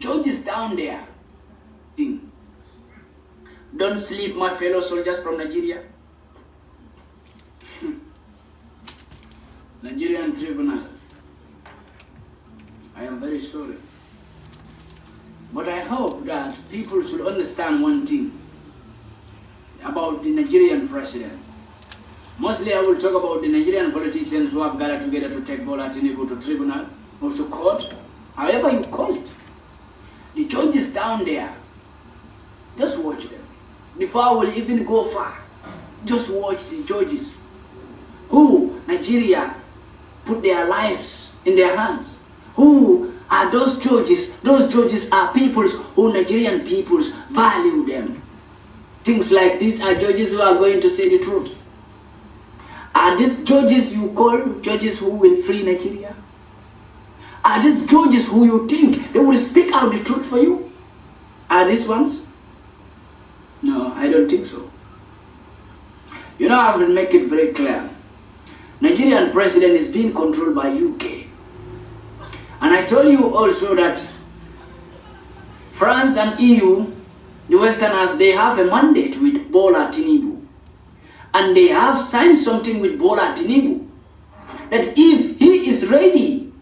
judges down there. Don't sleep, my fellow soldiers from Nigeria. Nigerian Tribunal. I am very sorry. But I hope that people should understand one thing about the Nigerian president. Mostly I will talk about the Nigerian politicians who have gathered together to take Bola Tinubu to tribunal or to court, however you call it. The judges down there, just watch them. Before I will even go far, just watch the judges who Nigeria put their lives in their hands. Who are those judges? Those judges are peoples who Nigerian peoples value them. Things like these are judges who are going to say the truth. Are these judges you call judges who will free Nigeria? Are these judges who you think they will speak out the truth for you? Are these ones? No, I don't think so. You know, I have to make it very clear. Nigerian president is being controlled by UK. And I told you also that France and EU, the Westerners, they have a mandate with Bola Tinubu. And they have signed something with Bola Tinubu that if he is ready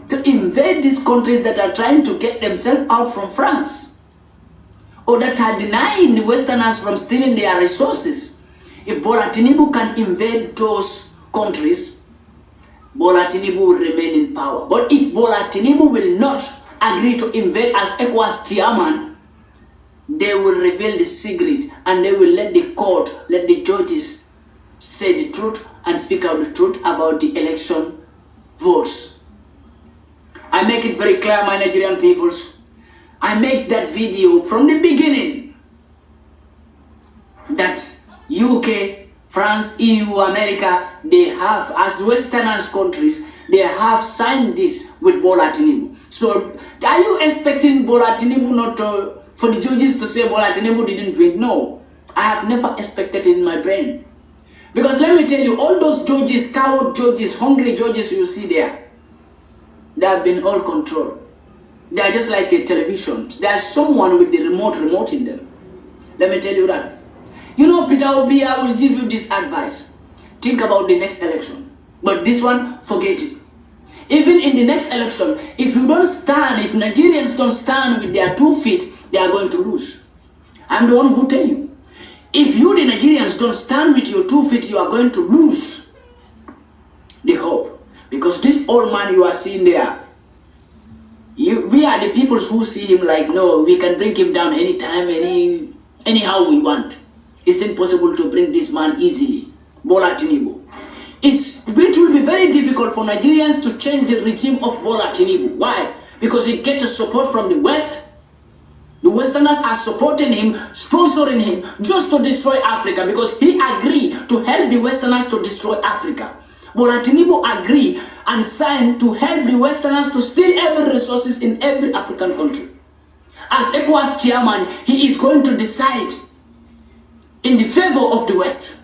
to invade these countries that are trying to get themselves out from France, or that are denying the Westerners from stealing their resources, if Bola Tinubu can invade those countries, Bola Tinubu will remain in power. But if Bola Tinubu will not agree to invade as ECOWAS chairman, they will reveal the secret and they will let the court, let the judges say the truth and speak out the truth about the election votes. I make it very clear, my Nigerian peoples. I make that video from the beginning that UK, France, EU, America, they have, as Westerners countries, they have signed this with Bola Tinubu. So, are you expecting Bola Tinubu not to, for the judges to say Bola Tinubu didn't win? No, I have never expected it in my brain. Because let me tell you, all those judges, coward judges, hungry judges you see there, they have been all controlled. They are just like a television. There's someone with the remote in them. Let me tell you that. You know, Peter Obi, I will give you this advice. Think about the next election. But this one, forget it. Even in the next election, if you don't stand, if Nigerians don't stand with their 2 feet, they are going to lose. I'm the one who tell you. If you, the Nigerians, don't stand with your 2 feet, you are going to lose the hope. Because this old man you are seeing there, we are the people who see him like, no, we can bring him down anytime, anyhow we want. It's impossible to bring this man easily. Bola Tinubu. It will be very difficult for Nigerians to change the regime of Bola Tinubu. Why? Because he gets support from the West. The Westerners are supporting him, sponsoring him, just to destroy Africa, because he agreed to help the Westerners to destroy Africa. Bola Tinubu agreed and signed to help the Westerners to steal every resources in every African country. As ECOWAS chairman, he is going to decide in the favor of the West.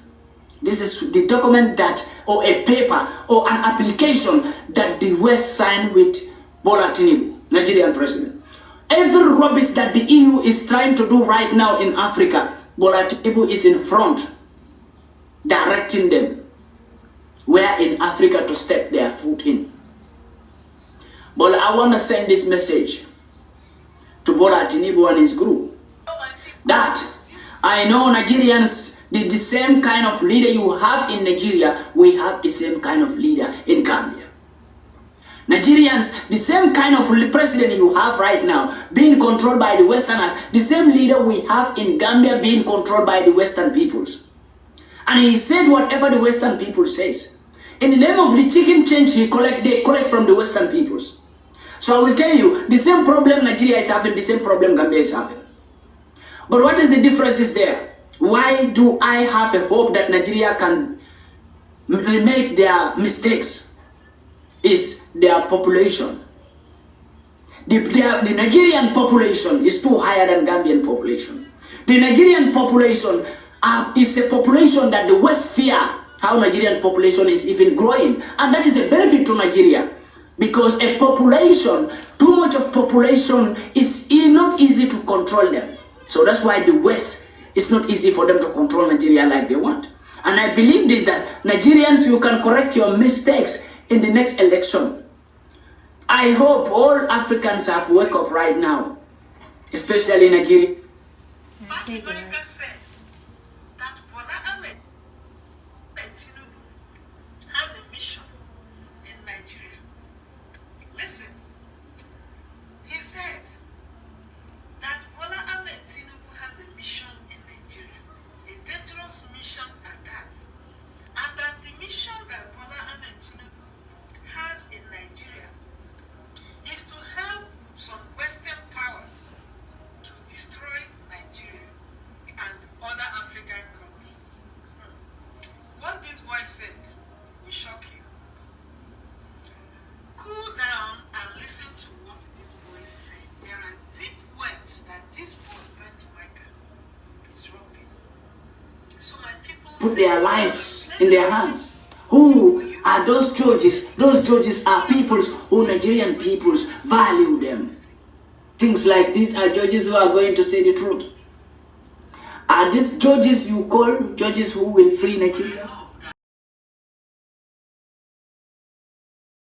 This is the document that, or a paper, or an application that the West signed with Bola Tinubu, Nigerian president. Every rubbish that the EU is trying to do right now in Africa, Bola Tinubu is in front, directing them where in Africa to step their foot in. But I want to send this message to Bola Tinubu and his group, that I know Nigerians, the same kind of leader you have in Nigeria, we have the same kind of leader in Gambia. Nigerians, the same kind of president you have right now, being controlled by the Westerners, the same leader we have in Gambia being controlled by the Western peoples. And he said whatever the Western people says. In the name of the chicken change, they collect from the Western peoples. So I will tell you, the same problem Nigeria is having, the same problem Gambia is having. But what is the difference is there? Why do I have a hope that Nigeria can remake their mistakes? Is their population. The Nigerian population is too higher than Gambian population. The Nigerian population is a population that the West fear how Nigerian population is even growing. And that is a benefit to Nigeria. Because a population, too much of population is not easy to control them. So that's why the West, it's not easy for them to control Nigeria like they want. And I believe this, that Nigerians, you can correct your mistakes in the next election. I hope all Africans have wake up right now, especially Nigeria. Pandi Micah said that Bola Tinubu has a mission in Nigeria. Listen, he said that Bola Tinubu has a mission in Nigeria, a dangerous mission at that, and that the mission that Bola Tinubu has in Nigeria is to help some Western powers to destroy Nigeria and other African countries. What this boy said will shock you. Cool down and listen to what this boy said. There are deep words that this boy, Pandi Micah, is dropping. So my people put their lives in their hands. Who are those judges? Those judges are peoples who Nigerian peoples value them. Things like these are judges who are going to say the truth. Are these judges you call judges who will free Nigeria?